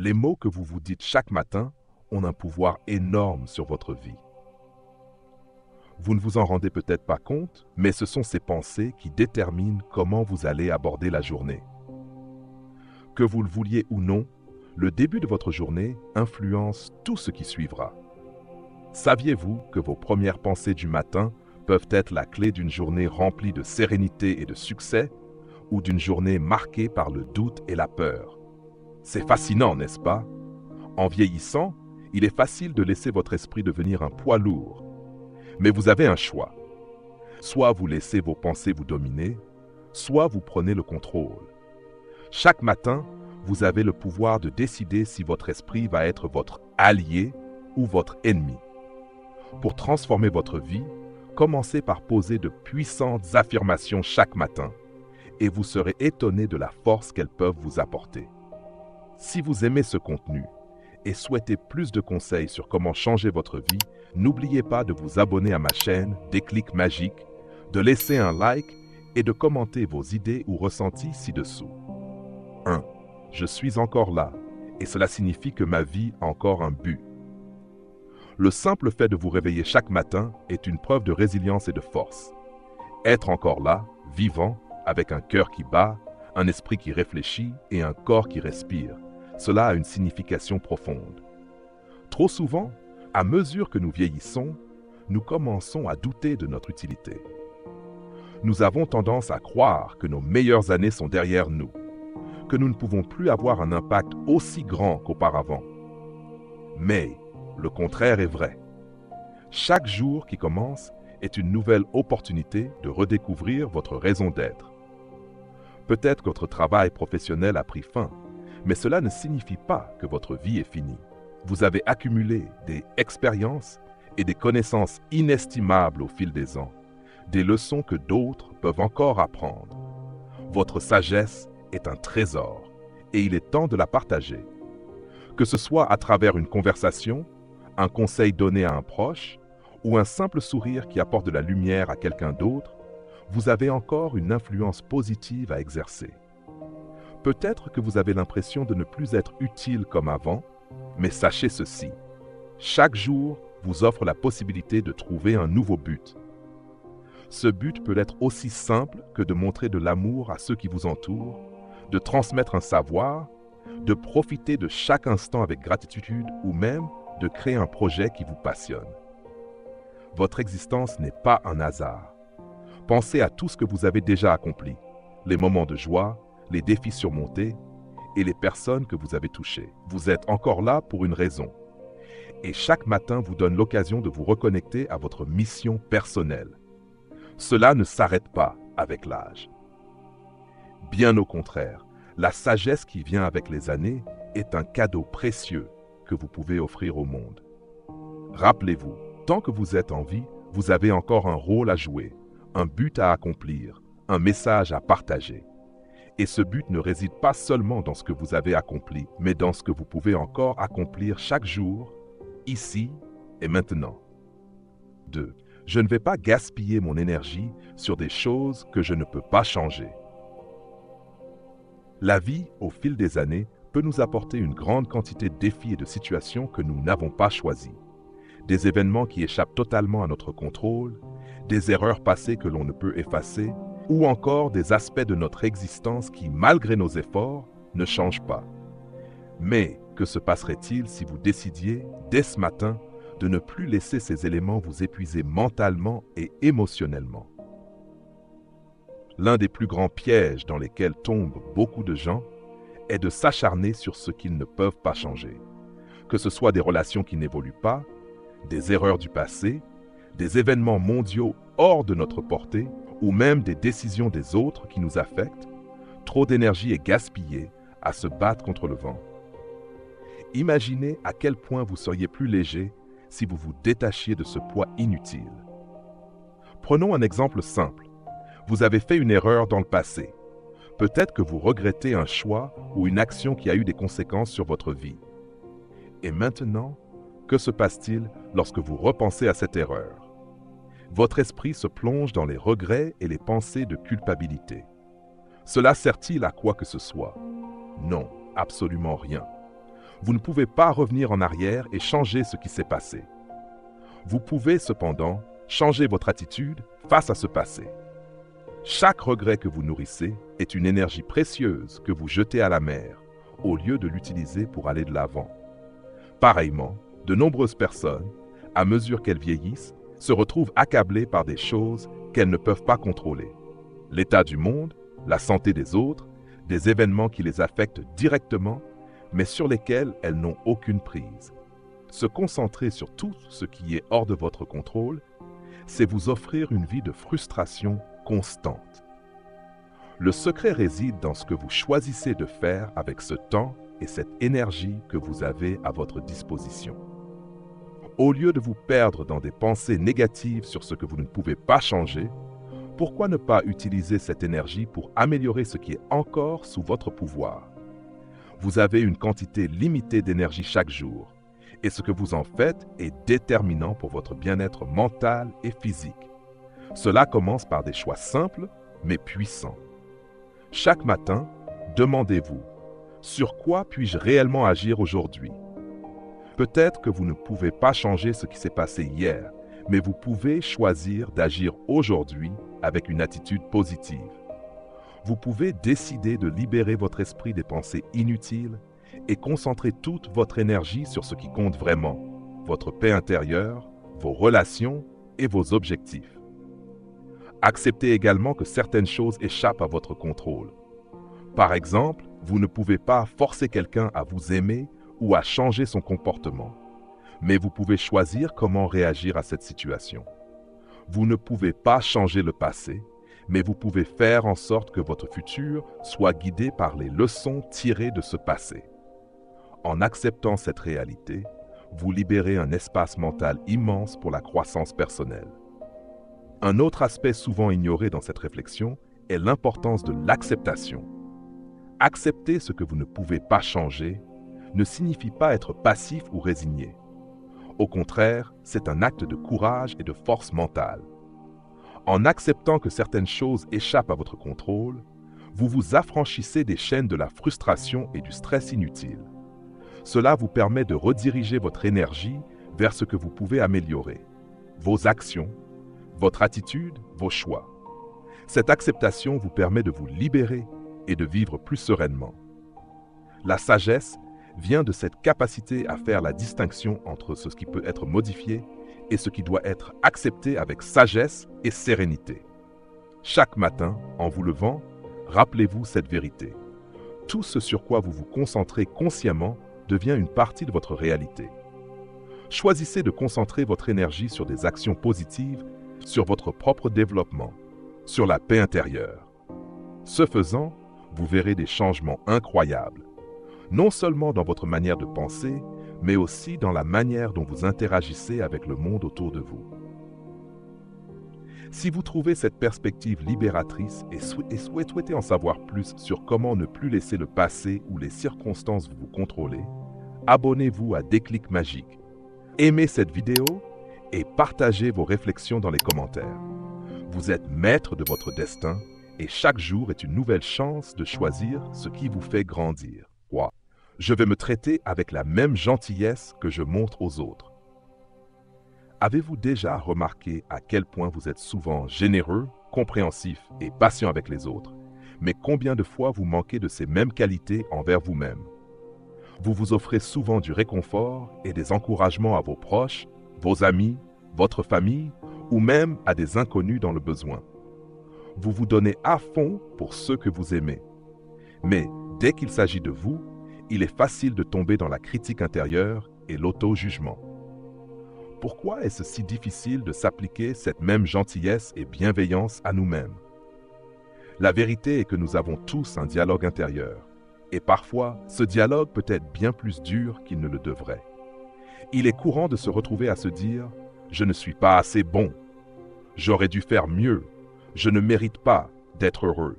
Les mots que vous vous dites chaque matin ont un pouvoir énorme sur votre vie. Vous ne vous en rendez peut-être pas compte, mais ce sont ces pensées qui déterminent comment vous allez aborder la journée. Que vous le vouliez ou non, le début de votre journée influence tout ce qui suivra. Saviez-vous que vos premières pensées du matin peuvent être la clé d'une journée remplie de sérénité et de succès, ou d'une journée marquée par le doute et la peur? C'est fascinant, n'est-ce pas? En vieillissant, il est facile de laisser votre esprit devenir un poids lourd. Mais vous avez un choix. Soit vous laissez vos pensées vous dominer, soit vous prenez le contrôle. Chaque matin, vous avez le pouvoir de décider si votre esprit va être votre allié ou votre ennemi. Pour transformer votre vie, commencez par poser de puissantes affirmations chaque matin et vous serez étonné de la force qu'elles peuvent vous apporter. Si vous aimez ce contenu et souhaitez plus de conseils sur comment changer votre vie, n'oubliez pas de vous abonner à ma chaîne Déclic Magique, de laisser un like et de commenter vos idées ou ressentis ci-dessous. 1. Je suis encore là et cela signifie que ma vie a encore un but. Le simple fait de vous réveiller chaque matin est une preuve de résilience et de force. Être encore là, vivant, avec un cœur qui bat, un esprit qui réfléchit et un corps qui respire, cela a une signification profonde. Trop souvent, à mesure que nous vieillissons, nous commençons à douter de notre utilité. Nous avons tendance à croire que nos meilleures années sont derrière nous, que nous ne pouvons plus avoir un impact aussi grand qu'auparavant. Mais le contraire est vrai. Chaque jour qui commence est une nouvelle opportunité de redécouvrir votre raison d'être. Peut-être que votre travail professionnel a pris fin, mais cela ne signifie pas que votre vie est finie. Vous avez accumulé des expériences et des connaissances inestimables au fil des ans, des leçons que d'autres peuvent encore apprendre. Votre sagesse est un trésor et il est temps de la partager. Que ce soit à travers une conversation, un conseil donné à un proche ou un simple sourire qui apporte de la lumière à quelqu'un d'autre, vous avez encore une influence positive à exercer. Peut-être que vous avez l'impression de ne plus être utile comme avant, mais sachez ceci, chaque jour vous offre la possibilité de trouver un nouveau but. Ce but peut être aussi simple que de montrer de l'amour à ceux qui vous entourent, de transmettre un savoir, de profiter de chaque instant avec gratitude ou même de créer un projet qui vous passionne. Votre existence n'est pas un hasard. Pensez à tout ce que vous avez déjà accompli, les moments de joie, les défis surmontés et les personnes que vous avez touchées. Vous êtes encore là pour une raison. Et chaque matin vous donne l'occasion de vous reconnecter à votre mission personnelle. Cela ne s'arrête pas avec l'âge. Bien au contraire, la sagesse qui vient avec les années est un cadeau précieux que vous pouvez offrir au monde. Rappelez-vous, tant que vous êtes en vie, vous avez encore un rôle à jouer, un but à accomplir, un message à partager. Et ce but ne réside pas seulement dans ce que vous avez accompli, mais dans ce que vous pouvez encore accomplir chaque jour, ici et maintenant. 2. Je ne vais pas gaspiller mon énergie sur des choses que je ne peux pas changer. La vie, au fil des années, peut nous apporter une grande quantité de défis et de situations que nous n'avons pas choisis. Des événements qui échappent totalement à notre contrôle, des erreurs passées que l'on ne peut effacer, ou encore des aspects de notre existence qui, malgré nos efforts, ne changent pas. Mais que se passerait-il si vous décidiez, dès ce matin, de ne plus laisser ces éléments vous épuiser mentalement et émotionnellement? L'un des plus grands pièges dans lesquels tombent beaucoup de gens est de s'acharner sur ce qu'ils ne peuvent pas changer. Que ce soit des relations qui n'évoluent pas, des erreurs du passé, des événements mondiaux hors de notre portée, ou même des décisions des autres qui nous affectent, trop d'énergie est gaspillée à se battre contre le vent. Imaginez à quel point vous seriez plus léger si vous vous détachiez de ce poids inutile. Prenons un exemple simple. Vous avez fait une erreur dans le passé. Peut-être que vous regrettez un choix ou une action qui a eu des conséquences sur votre vie. Et maintenant, que se passe-t-il lorsque vous repensez à cette erreur? Votre esprit se plonge dans les regrets et les pensées de culpabilité. Cela sert-il à quoi que ce soit? Non, absolument rien. Vous ne pouvez pas revenir en arrière et changer ce qui s'est passé. Vous pouvez cependant changer votre attitude face à ce passé. Chaque regret que vous nourrissez est une énergie précieuse que vous jetez à la mer, au lieu de l'utiliser pour aller de l'avant. Pareillement, de nombreuses personnes, à mesure qu'elles vieillissent, se retrouvent accablées par des choses qu'elles ne peuvent pas contrôler. L'état du monde, la santé des autres, des événements qui les affectent directement, mais sur lesquels elles n'ont aucune prise. Se concentrer sur tout ce qui est hors de votre contrôle, c'est vous offrir une vie de frustration constante. Le secret réside dans ce que vous choisissez de faire avec ce temps et cette énergie que vous avez à votre disposition. Au lieu de vous perdre dans des pensées négatives sur ce que vous ne pouvez pas changer, pourquoi ne pas utiliser cette énergie pour améliorer ce qui est encore sous votre pouvoir? Vous avez une quantité limitée d'énergie chaque jour, et ce que vous en faites est déterminant pour votre bien-être mental et physique. Cela commence par des choix simples, mais puissants. Chaque matin, demandez-vous, sur quoi puis-je réellement agir aujourd'hui? Peut-être que vous ne pouvez pas changer ce qui s'est passé hier, mais vous pouvez choisir d'agir aujourd'hui avec une attitude positive. Vous pouvez décider de libérer votre esprit des pensées inutiles et concentrer toute votre énergie sur ce qui compte vraiment, votre paix intérieure, vos relations et vos objectifs. Acceptez également que certaines choses échappent à votre contrôle. Par exemple, vous ne pouvez pas forcer quelqu'un à vous aimer ou à changer son comportement, mais vous pouvez choisir comment réagir à cette situation. Vous ne pouvez pas changer le passé, mais vous pouvez faire en sorte que votre futur soit guidé par les leçons tirées de ce passé. En acceptant cette réalité, vous libérez un espace mental immense pour la croissance personnelle. Un autre aspect souvent ignoré dans cette réflexion est l'importance de l'acceptation. Accepter ce que vous ne pouvez pas changer ne signifie pas être passif ou résigné. Au contraire, c'est un acte de courage et de force mentale. En acceptant que certaines choses échappent à votre contrôle, vous vous affranchissez des chaînes de la frustration et du stress inutile. Cela vous permet de rediriger votre énergie vers ce que vous pouvez améliorer, vos actions, votre attitude, vos choix. Cette acceptation vous permet de vous libérer et de vivre plus sereinement. La sagesse vient de cette capacité à faire la distinction entre ce qui peut être modifié et ce qui doit être accepté avec sagesse et sérénité. Chaque matin, en vous levant, rappelez-vous cette vérité. Tout ce sur quoi vous vous concentrez consciemment devient une partie de votre réalité. Choisissez de concentrer votre énergie sur des actions positives, sur votre propre développement, sur la paix intérieure. Ce faisant, vous verrez des changements incroyables, non seulement dans votre manière de penser, mais aussi dans la manière dont vous interagissez avec le monde autour de vous. Si vous trouvez cette perspective libératrice et souhaitez en savoir plus sur comment ne plus laisser le passé ou les circonstances vous contrôler, abonnez-vous à Déclic Magique. Aimez cette vidéo et partagez vos réflexions dans les commentaires. Vous êtes maître de votre destin et chaque jour est une nouvelle chance de choisir ce qui vous fait grandir. Je vais me traiter avec la même gentillesse que je montre aux autres. Avez-vous déjà remarqué à quel point vous êtes souvent généreux, compréhensif et patient avec les autres, mais combien de fois vous manquez de ces mêmes qualités envers vous-même? Vous vous offrez souvent du réconfort et des encouragements à vos proches, vos amis, votre famille ou même à des inconnus dans le besoin. Vous vous donnez à fond pour ceux que vous aimez. Mais dès qu'il s'agit de vous, il est facile de tomber dans la critique intérieure et l'auto-jugement. Pourquoi est-ce si difficile de s'appliquer cette même gentillesse et bienveillance à nous-mêmes? La vérité est que nous avons tous un dialogue intérieur, et parfois, ce dialogue peut être bien plus dur qu'il ne le devrait. Il est courant de se retrouver à se dire « Je ne suis pas assez bon »,« J'aurais dû faire mieux »,« Je ne mérite pas d'être heureux ».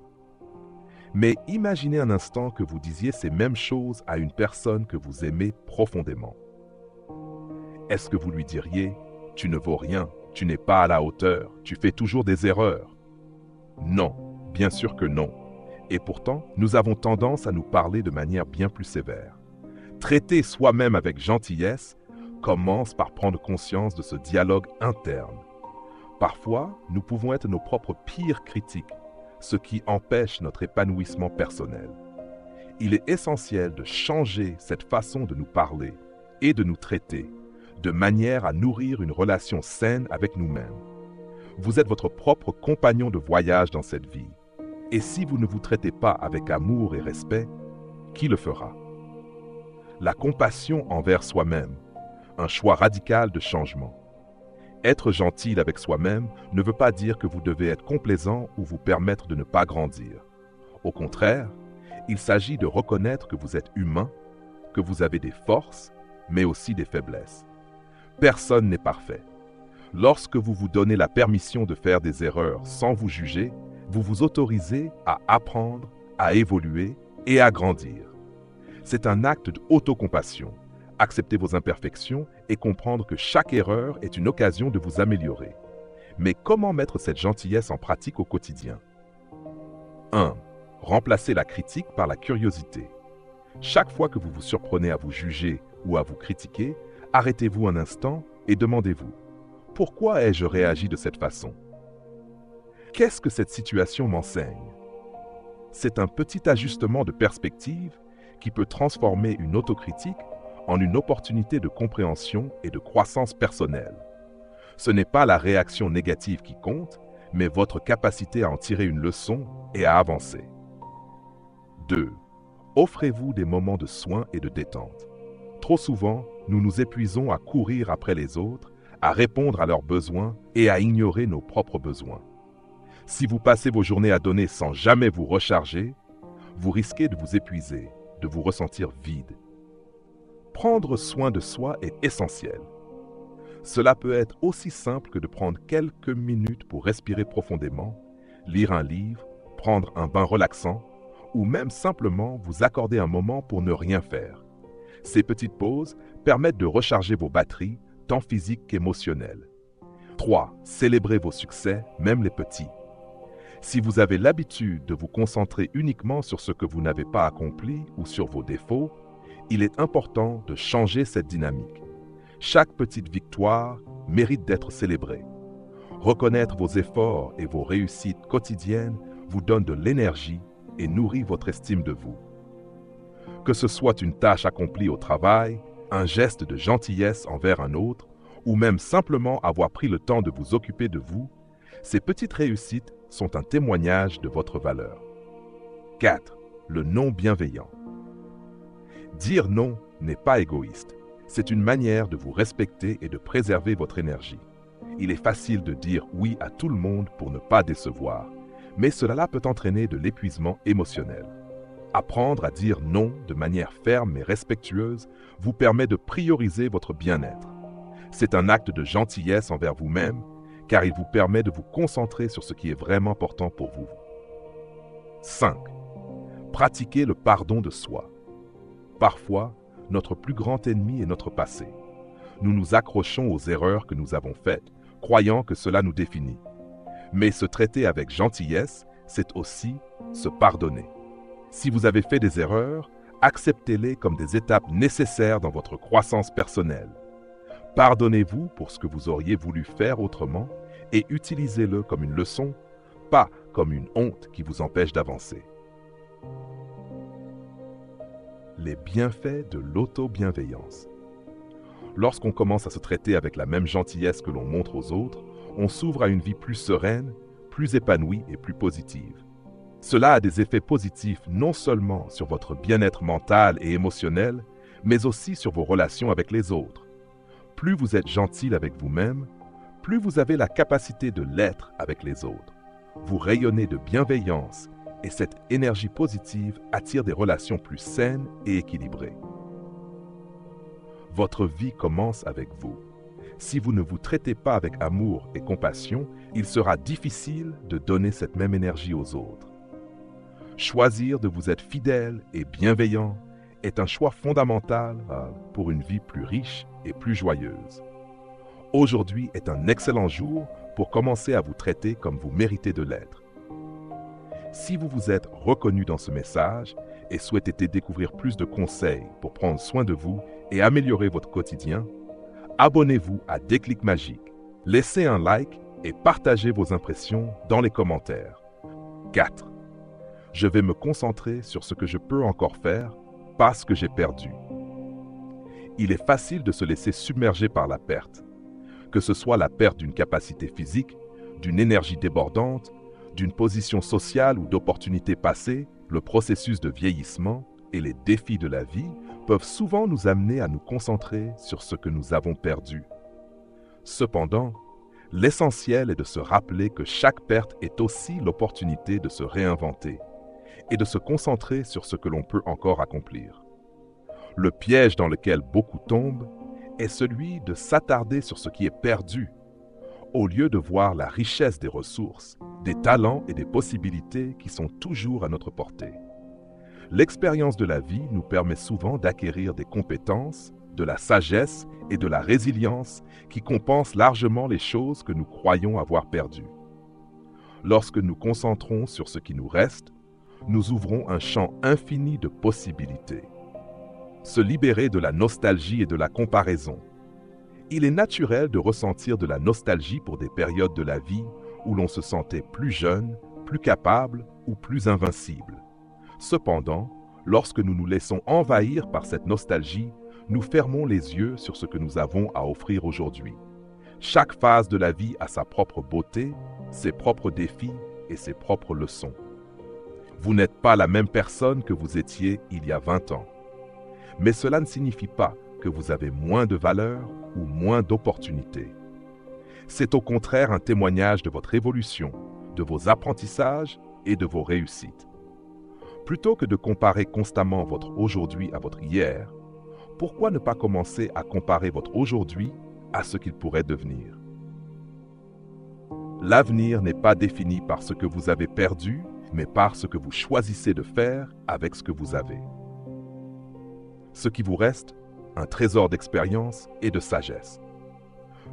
Mais imaginez un instant que vous disiez ces mêmes choses à une personne que vous aimez profondément. Est-ce que vous lui diriez « Tu ne vaux rien, tu n'es pas à la hauteur, tu fais toujours des erreurs » ? Non, bien sûr que non. Et pourtant, nous avons tendance à nous parler de manière bien plus sévère. Traiter soi-même avec gentillesse commence par prendre conscience de ce dialogue interne. Parfois, nous pouvons être nos propres pires critiques, ce qui empêche notre épanouissement personnel. Il est essentiel de changer cette façon de nous parler et de nous traiter, de manière à nourrir une relation saine avec nous-mêmes. Vous êtes votre propre compagnon de voyage dans cette vie. Et si vous ne vous traitez pas avec amour et respect, qui le fera? La compassion envers soi-même, un choix radical de changement. Être gentil avec soi-même ne veut pas dire que vous devez être complaisant ou vous permettre de ne pas grandir. Au contraire, il s'agit de reconnaître que vous êtes humain, que vous avez des forces, mais aussi des faiblesses. Personne n'est parfait. Lorsque vous vous donnez la permission de faire des erreurs sans vous juger, vous vous autorisez à apprendre, à évoluer et à grandir. C'est un acte d'autocompassion. Accepter vos imperfections et comprendre que chaque erreur est une occasion de vous améliorer. Mais comment mettre cette gentillesse en pratique au quotidien? 1. Remplacez la critique par la curiosité. Chaque fois que vous vous surprenez à vous juger ou à vous critiquer, arrêtez-vous un instant et demandez-vous: pourquoi ai-je réagi de cette façon? Qu'est-ce que cette situation m'enseigne? C'est un petit ajustement de perspective qui peut transformer une autocritique en une opportunité de compréhension et de croissance personnelle. Ce n'est pas la réaction négative qui compte, mais votre capacité à en tirer une leçon et à avancer. 2. Offrez-vous des moments de soin et de détente. Trop souvent, nous nous épuisons à courir après les autres, à répondre à leurs besoins et à ignorer nos propres besoins. Si vous passez vos journées à donner sans jamais vous recharger, vous risquez de vous épuiser, de vous ressentir vide. Prendre soin de soi est essentiel. Cela peut être aussi simple que de prendre quelques minutes pour respirer profondément, lire un livre, prendre un bain relaxant, ou même simplement vous accorder un moment pour ne rien faire. Ces petites pauses permettent de recharger vos batteries, tant physiques qu'émotionnelles. 3. Célébrez vos succès, même les petits. Si vous avez l'habitude de vous concentrer uniquement sur ce que vous n'avez pas accompli ou sur vos défauts, il est important de changer cette dynamique. Chaque petite victoire mérite d'être célébrée. Reconnaître vos efforts et vos réussites quotidiennes vous donne de l'énergie et nourrit votre estime de vous. Que ce soit une tâche accomplie au travail, un geste de gentillesse envers un autre, ou même simplement avoir pris le temps de vous occuper de vous, ces petites réussites sont un témoignage de votre valeur. 4. Le non bienveillant. Dire non n'est pas égoïste. C'est une manière de vous respecter et de préserver votre énergie. Il est facile de dire oui à tout le monde pour ne pas décevoir, mais cela peut entraîner de l'épuisement émotionnel. Apprendre à dire non de manière ferme et respectueuse vous permet de prioriser votre bien-être. C'est un acte de gentillesse envers vous-même, car il vous permet de vous concentrer sur ce qui est vraiment important pour vous. 5. Pratiquez le pardon de soi. Parfois, notre plus grand ennemi est notre passé. Nous nous accrochons aux erreurs que nous avons faites, croyant que cela nous définit. Mais se traiter avec gentillesse, c'est aussi se pardonner. Si vous avez fait des erreurs, acceptez-les comme des étapes nécessaires dans votre croissance personnelle. Pardonnez-vous pour ce que vous auriez voulu faire autrement et utilisez-le comme une leçon, pas comme une honte qui vous empêche d'avancer. Les bienfaits de l'auto-bienveillance. Lorsqu'on commence à se traiter avec la même gentillesse que l'on montre aux autres, on s'ouvre à une vie plus sereine, plus épanouie et plus positive. Cela a des effets positifs non seulement sur votre bien-être mental et émotionnel, mais aussi sur vos relations avec les autres. Plus vous êtes gentil avec vous-même, plus vous avez la capacité de l'être avec les autres. Vous rayonnez de bienveillance et cette énergie positive attire des relations plus saines et équilibrées. Votre vie commence avec vous. Si vous ne vous traitez pas avec amour et compassion, il sera difficile de donner cette même énergie aux autres. Choisir de vous être fidèle et bienveillant est un choix fondamental pour une vie plus riche et plus joyeuse. Aujourd'hui est un excellent jour pour commencer à vous traiter comme vous méritez de l'être. Si vous vous êtes reconnu dans ce message et souhaitez découvrir plus de conseils pour prendre soin de vous et améliorer votre quotidien, abonnez-vous à Déclic Magique, laissez un like et partagez vos impressions dans les commentaires. 4. Je vais me concentrer sur ce que je peux encore faire, pas ce que j'ai perdu. Il est facile de se laisser submerger par la perte, que ce soit la perte d'une capacité physique, d'une énergie débordante, d'une position sociale ou d'opportunités passées. Le processus de vieillissement et les défis de la vie peuvent souvent nous amener à nous concentrer sur ce que nous avons perdu. Cependant, l'essentiel est de se rappeler que chaque perte est aussi l'opportunité de se réinventer et de se concentrer sur ce que l'on peut encore accomplir. Le piège dans lequel beaucoup tombent est celui de s'attarder sur ce qui est perdu, au lieu de voir la richesse des ressources, des talents et des possibilités qui sont toujours à notre portée. L'expérience de la vie nous permet souvent d'acquérir des compétences, de la sagesse et de la résilience qui compensent largement les choses que nous croyons avoir perdues. Lorsque nous concentrons sur ce qui nous reste, nous ouvrons un champ infini de possibilités. Se libérer de la nostalgie et de la comparaison. Il est naturel de ressentir de la nostalgie pour des périodes de la vie où l'on se sentait plus jeune, plus capable ou plus invincible. Cependant, lorsque nous nous laissons envahir par cette nostalgie, nous fermons les yeux sur ce que nous avons à offrir aujourd'hui. Chaque phase de la vie a sa propre beauté, ses propres défis et ses propres leçons. Vous n'êtes pas la même personne que vous étiez il y a 20 ans. Mais cela ne signifie pas que vous avez moins de valeur ou moins d'opportunités. C'est au contraire un témoignage de votre évolution, de vos apprentissages et de vos réussites. Plutôt que de comparer constamment votre aujourd'hui à votre hier, pourquoi ne pas commencer à comparer votre aujourd'hui à ce qu'il pourrait devenir? L'avenir n'est pas défini par ce que vous avez perdu, mais par ce que vous choisissez de faire avec ce que vous avez. Ce qui vous reste, un trésor d'expérience et de sagesse.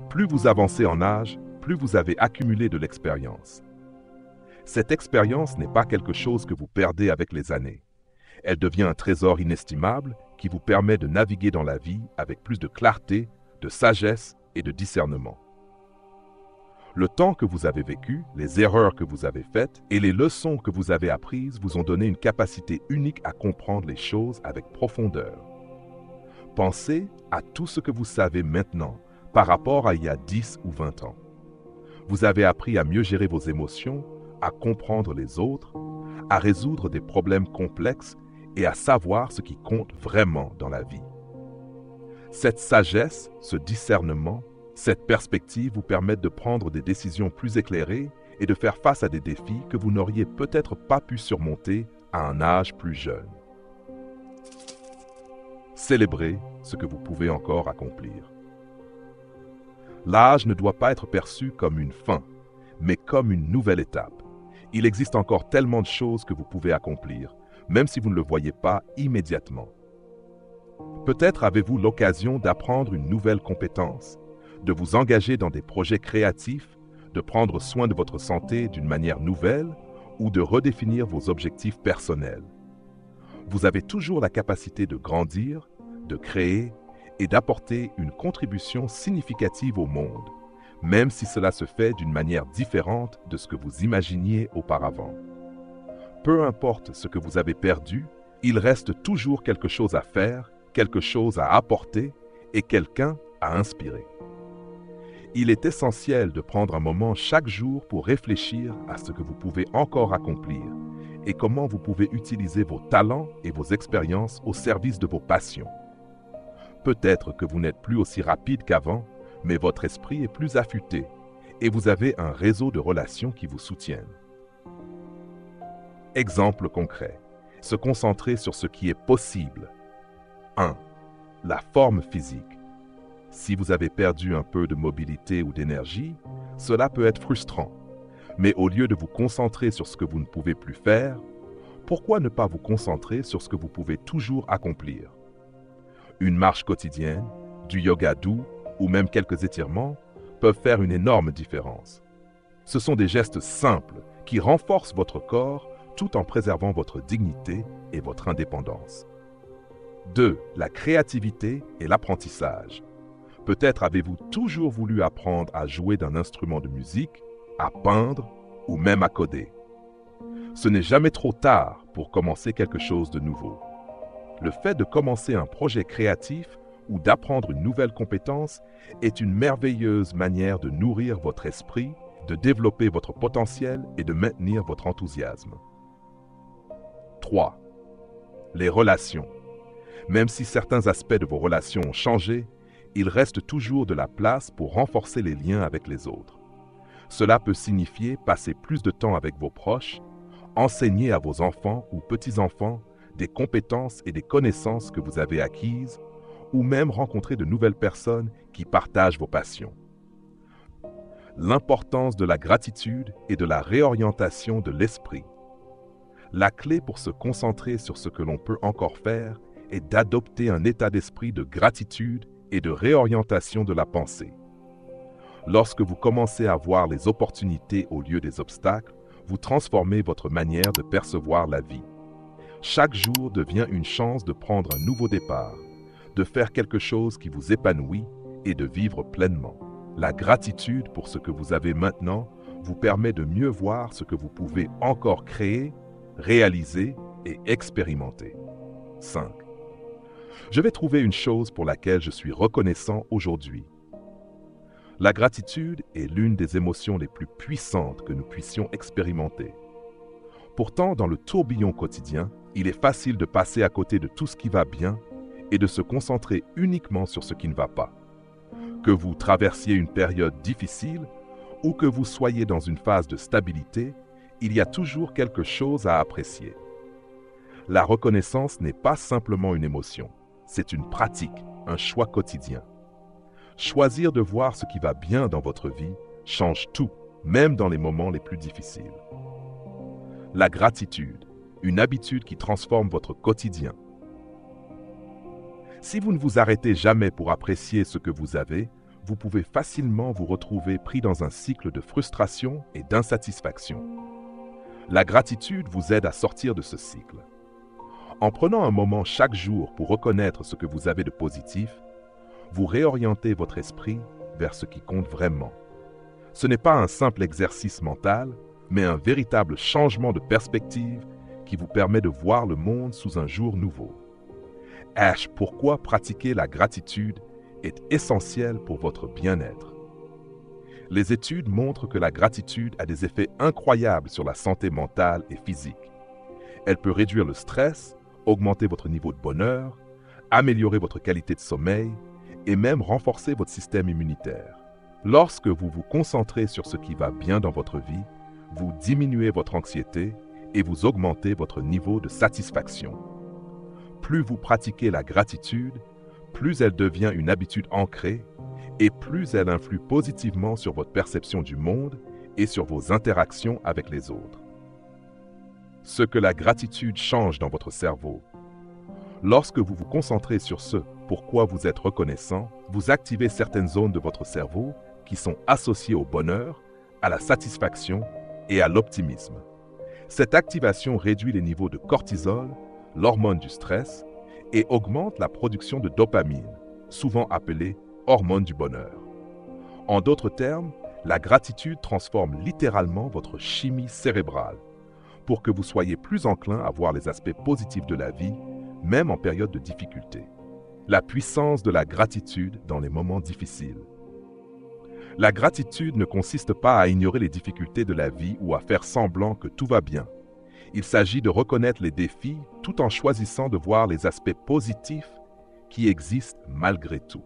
Plus vous avancez en âge, plus vous avez accumulé de l'expérience. Cette expérience n'est pas quelque chose que vous perdez avec les années. Elle devient un trésor inestimable qui vous permet de naviguer dans la vie avec plus de clarté, de sagesse et de discernement. Le temps que vous avez vécu, les erreurs que vous avez faites et les leçons que vous avez apprises vous ont donné une capacité unique à comprendre les choses avec profondeur. Pensez à tout ce que vous savez maintenant par rapport à il y a 10 ou 20 ans. Vous avez appris à mieux gérer vos émotions, à comprendre les autres, à résoudre des problèmes complexes et à savoir ce qui compte vraiment dans la vie. Cette sagesse, ce discernement, cette perspective vous permettent de prendre des décisions plus éclairées et de faire face à des défis que vous n'auriez peut-être pas pu surmonter à un âge plus jeune. Célébrez ce que vous pouvez encore accomplir. L'âge ne doit pas être perçu comme une fin, mais comme une nouvelle étape. Il existe encore tellement de choses que vous pouvez accomplir, même si vous ne le voyez pas immédiatement. Peut-être avez-vous l'occasion d'apprendre une nouvelle compétence, de vous engager dans des projets créatifs, de prendre soin de votre santé d'une manière nouvelle ou de redéfinir vos objectifs personnels. Vous avez toujours la capacité de grandir, de créer et d'apporter une contribution significative au monde, même si cela se fait d'une manière différente de ce que vous imaginiez auparavant. Peu importe ce que vous avez perdu, il reste toujours quelque chose à faire, quelque chose à apporter et quelqu'un à inspirer. Il est essentiel de prendre un moment chaque jour pour réfléchir à ce que vous pouvez encore accomplir et comment vous pouvez utiliser vos talents et vos expériences au service de vos passions. Peut-être que vous n'êtes plus aussi rapide qu'avant, mais votre esprit est plus affûté et vous avez un réseau de relations qui vous soutiennent. Exemple concret. Se concentrer sur ce qui est possible. 1. La forme physique. Si vous avez perdu un peu de mobilité ou d'énergie, cela peut être frustrant. Mais au lieu de vous concentrer sur ce que vous ne pouvez plus faire, pourquoi ne pas vous concentrer sur ce que vous pouvez toujours accomplir? Une marche quotidienne, du yoga doux ou même quelques étirements peuvent faire une énorme différence. Ce sont des gestes simples qui renforcent votre corps tout en préservant votre dignité et votre indépendance. 2. La créativité et l'apprentissage. Peut-être avez-vous toujours voulu apprendre à jouer d'un instrument de musique, à peindre ou même à coder. Ce n'est jamais trop tard pour commencer quelque chose de nouveau. Le fait de commencer un projet créatif ou d'apprendre une nouvelle compétence est une merveilleuse manière de nourrir votre esprit, de développer votre potentiel et de maintenir votre enthousiasme. 3. Les relations. Même si certains aspects de vos relations ont changé, il reste toujours de la place pour renforcer les liens avec les autres. Cela peut signifier passer plus de temps avec vos proches, enseigner à vos enfants ou petits-enfants des compétences et des connaissances que vous avez acquises, ou même rencontrer de nouvelles personnes qui partagent vos passions. L'importance de la gratitude et de la réorientation de l'esprit. La clé pour se concentrer sur ce que l'on peut encore faire est d'adopter un état d'esprit de gratitude et de réorientation de la pensée. Lorsque vous commencez à voir les opportunités au lieu des obstacles, vous transformez votre manière de percevoir la vie. Chaque jour devient une chance de prendre un nouveau départ, de faire quelque chose qui vous épanouit et de vivre pleinement. La gratitude pour ce que vous avez maintenant vous permet de mieux voir ce que vous pouvez encore créer, réaliser et expérimenter. 5. Je vais trouver une chose pour laquelle je suis reconnaissant aujourd'hui. La gratitude est l'une des émotions les plus puissantes que nous puissions expérimenter. Pourtant, dans le tourbillon quotidien, il est facile de passer à côté de tout ce qui va bien et de se concentrer uniquement sur ce qui ne va pas. Que vous traversiez une période difficile ou que vous soyez dans une phase de stabilité, il y a toujours quelque chose à apprécier. La reconnaissance n'est pas simplement une émotion, c'est une pratique, un choix quotidien. Choisir de voir ce qui va bien dans votre vie change tout, même dans les moments les plus difficiles. La gratitude, une habitude qui transforme votre quotidien. Si vous ne vous arrêtez jamais pour apprécier ce que vous avez, vous pouvez facilement vous retrouver pris dans un cycle de frustration et d'insatisfaction. La gratitude vous aide à sortir de ce cycle. En prenant un moment chaque jour pour reconnaître ce que vous avez de positif, vous réorientez votre esprit vers ce qui compte vraiment. Ce n'est pas un simple exercice mental, mais un véritable changement de perspective qui vous permet de voir le monde sous un jour nouveau. Pourquoi pratiquer la gratitude est essentiel pour votre bien-être. Les études montrent que la gratitude a des effets incroyables sur la santé mentale et physique. Elle peut réduire le stress, augmenter votre niveau de bonheur, améliorer votre qualité de sommeil et même renforcer votre système immunitaire. Lorsque vous vous concentrez sur ce qui va bien dans votre vie, vous diminuez votre anxiété et vous augmentez votre niveau de satisfaction. Plus vous pratiquez la gratitude, plus elle devient une habitude ancrée et plus elle influe positivement sur votre perception du monde et sur vos interactions avec les autres. Ce que la gratitude change dans votre cerveau. Lorsque vous vous concentrez sur ce pourquoi vous êtes reconnaissant, vous activez certaines zones de votre cerveau qui sont associées au bonheur, à la satisfaction et à l'optimisme. Cette activation réduit les niveaux de cortisol, l'hormone du stress, et augmente la production de dopamine, souvent appelée hormone du bonheur. En d'autres termes, la gratitude transforme littéralement votre chimie cérébrale pour que vous soyez plus enclin à voir les aspects positifs de la vie, même en période de difficulté. La puissance de la gratitude dans les moments difficiles. La gratitude ne consiste pas à ignorer les difficultés de la vie ou à faire semblant que tout va bien. Il s'agit de reconnaître les défis tout en choisissant de voir les aspects positifs qui existent malgré tout.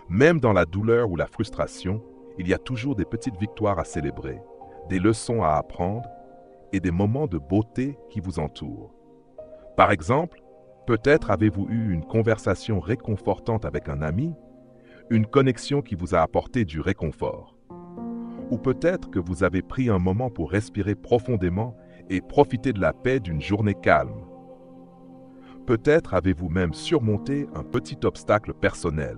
Même dans la douleur ou la frustration, il y a toujours des petites victoires à célébrer, des leçons à apprendre et des moments de beauté qui vous entourent. Par exemple, peut-être avez-vous eu une conversation réconfortante avec un ami, une connexion qui vous a apporté du réconfort. Ou peut-être que vous avez pris un moment pour respirer profondément et profiter de la paix d'une journée calme. Peut-être avez-vous même surmonté un petit obstacle personnel,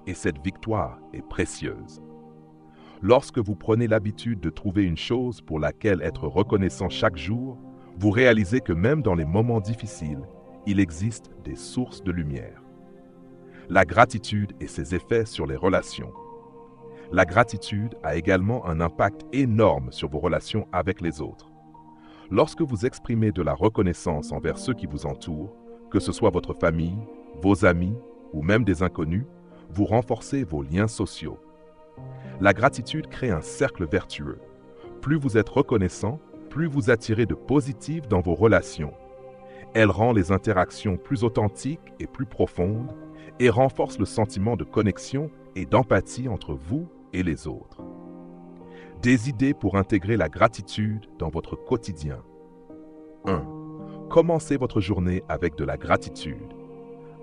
et cette victoire est précieuse. Lorsque vous prenez l'habitude de trouver une chose pour laquelle être reconnaissant chaque jour, Vous réalisez que même dans les moments difficiles, il existe des sources de lumière. La gratitude et ses effets sur les relations. La gratitude a également un impact énorme sur vos relations avec les autres. Lorsque vous exprimez de la reconnaissance envers ceux qui vous entourent, que ce soit votre famille, vos amis ou même des inconnus, vous renforcez vos liens sociaux. La gratitude crée un cercle vertueux. Plus vous êtes reconnaissant, plus vous attirez de positif dans vos relations. Elle rend les interactions plus authentiques et plus profondes et renforce le sentiment de connexion et d'empathie entre vous et les autres. Des idées pour intégrer la gratitude dans votre quotidien. 1. Commencez votre journée avec de la gratitude.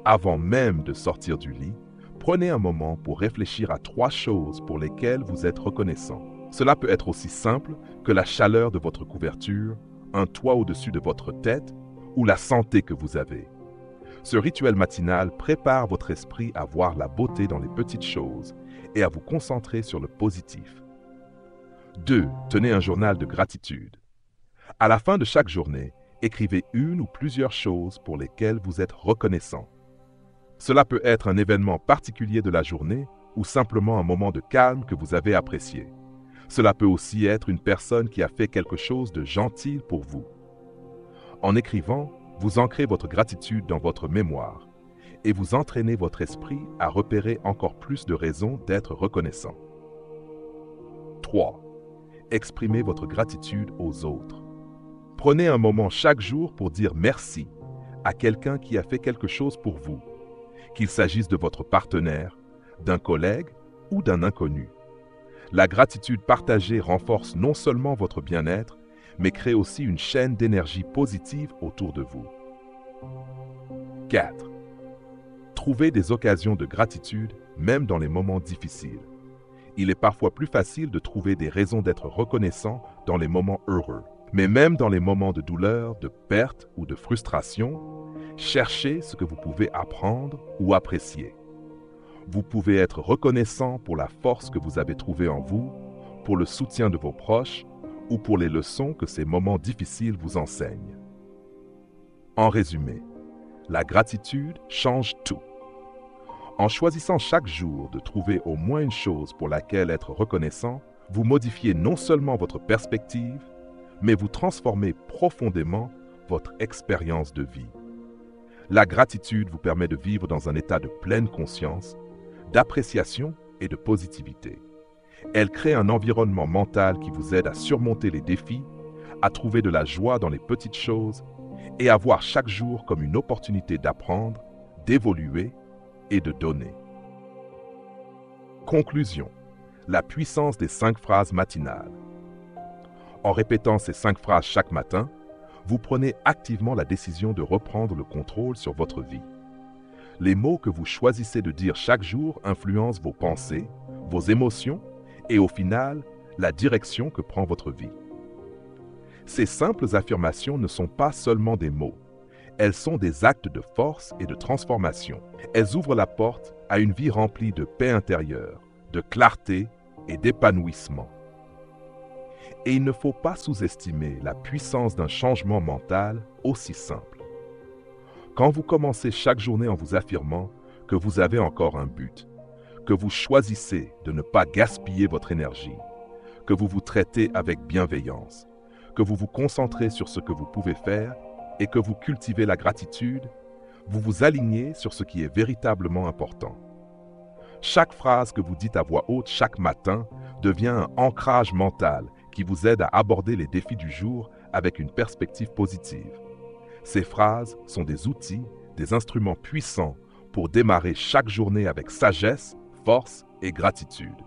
Avant même de sortir du lit, prenez un moment pour réfléchir à 3 choses pour lesquelles vous êtes reconnaissant. Cela peut être aussi simple que la chaleur de votre couverture, un toit au-dessus de votre tête ou la santé que vous avez. Ce rituel matinal prépare votre esprit à voir la beauté dans les petites choses et à vous concentrer sur le positif. 2. Tenez un journal de gratitude. À la fin de chaque journée, écrivez une ou plusieurs choses pour lesquelles vous êtes reconnaissant. Cela peut être un événement particulier de la journée ou simplement un moment de calme que vous avez apprécié. Cela peut aussi être une personne qui a fait quelque chose de gentil pour vous. En écrivant, vous ancrez votre gratitude dans votre mémoire et vous entraînez votre esprit à repérer encore plus de raisons d'être reconnaissant. 3. Exprimez votre gratitude aux autres. Prenez un moment chaque jour pour dire merci à quelqu'un qui a fait quelque chose pour vous, qu'il s'agisse de votre partenaire, d'un collègue ou d'un inconnu. La gratitude partagée renforce non seulement votre bien-être, mais crée aussi une chaîne d'énergie positive autour de vous. 4. Trouvez des occasions de gratitude, même dans les moments difficiles. Il est parfois plus facile de trouver des raisons d'être reconnaissant dans les moments heureux. Mais même dans les moments de douleur, de perte ou de frustration, cherchez ce que vous pouvez apprendre ou apprécier. Vous pouvez être reconnaissant pour la force que vous avez trouvée en vous, pour le soutien de vos proches ou pour les leçons que ces moments difficiles vous enseignent. En résumé, la gratitude change tout. En choisissant chaque jour de trouver au moins une chose pour laquelle être reconnaissant, vous modifiez non seulement votre perspective, mais vous transformez profondément votre expérience de vie. La gratitude vous permet de vivre dans un état de pleine conscience, d'appréciation et de positivité. Elle crée un environnement mental qui vous aide à surmonter les défis, à trouver de la joie dans les petites choses et à voir chaque jour comme une opportunité d'apprendre, d'évoluer et de donner. Conclusion. La puissance des 5 phrases matinales. En répétant ces 5 phrases chaque matin, vous prenez activement la décision de reprendre le contrôle sur votre vie. Les mots que vous choisissez de dire chaque jour influencent vos pensées, vos émotions et au final, la direction que prend votre vie. Ces simples affirmations ne sont pas seulement des mots. Elles sont des actes de force et de transformation. Elles ouvrent la porte à une vie remplie de paix intérieure, de clarté et d'épanouissement. Et il ne faut pas sous-estimer la puissance d'un changement mental aussi simple. Quand vous commencez chaque journée en vous affirmant que vous avez encore un but, que vous choisissez de ne pas gaspiller votre énergie, que vous vous traitez avec bienveillance, que vous vous concentrez sur ce que vous pouvez faire et que vous cultivez la gratitude, vous vous alignez sur ce qui est véritablement important. Chaque phrase que vous dites à voix haute chaque matin devient un ancrage mental qui vous aide à aborder les défis du jour avec une perspective positive. Ces phrases sont des outils, des instruments puissants pour démarrer chaque journée avec sagesse, force et gratitude.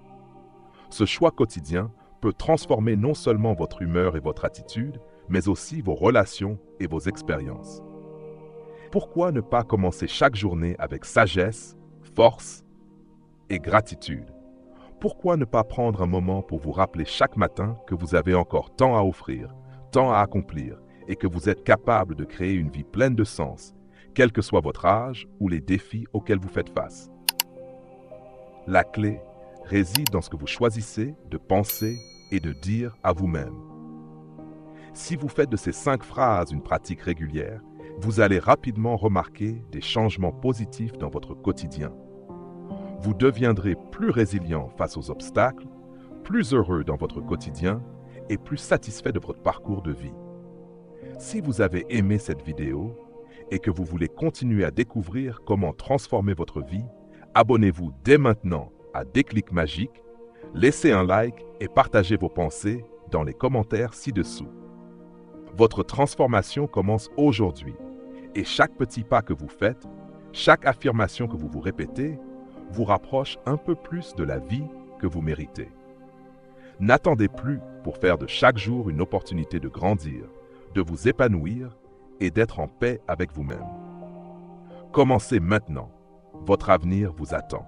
Ce choix quotidien peut transformer non seulement votre humeur et votre attitude, mais aussi vos relations et vos expériences. Pourquoi ne pas commencer chaque journée avec sagesse, force et gratitude? Pourquoi ne pas prendre un moment pour vous rappeler chaque matin que vous avez encore tant à offrir, tant à accomplir et que vous êtes capable de créer une vie pleine de sens, quel que soit votre âge ou les défis auxquels vous faites face? La clé réside dans ce que vous choisissez de penser et de dire à vous-même. Si vous faites de ces 5 phrases une pratique régulière, vous allez rapidement remarquer des changements positifs dans votre quotidien. Vous deviendrez plus résilient face aux obstacles, plus heureux dans votre quotidien et plus satisfait de votre parcours de vie. Si vous avez aimé cette vidéo et que vous voulez continuer à découvrir comment transformer votre vie, abonnez-vous dès maintenant à Déclic Magique, laissez un like et partagez vos pensées dans les commentaires ci-dessous. Votre transformation commence aujourd'hui et chaque petit pas que vous faites, chaque affirmation que vous vous répétez, vous rapproche un peu plus de la vie que vous méritez. N'attendez plus pour faire de chaque jour une opportunité de grandir, de vous épanouir et d'être en paix avec vous-même. Commencez maintenant. Votre avenir vous attend.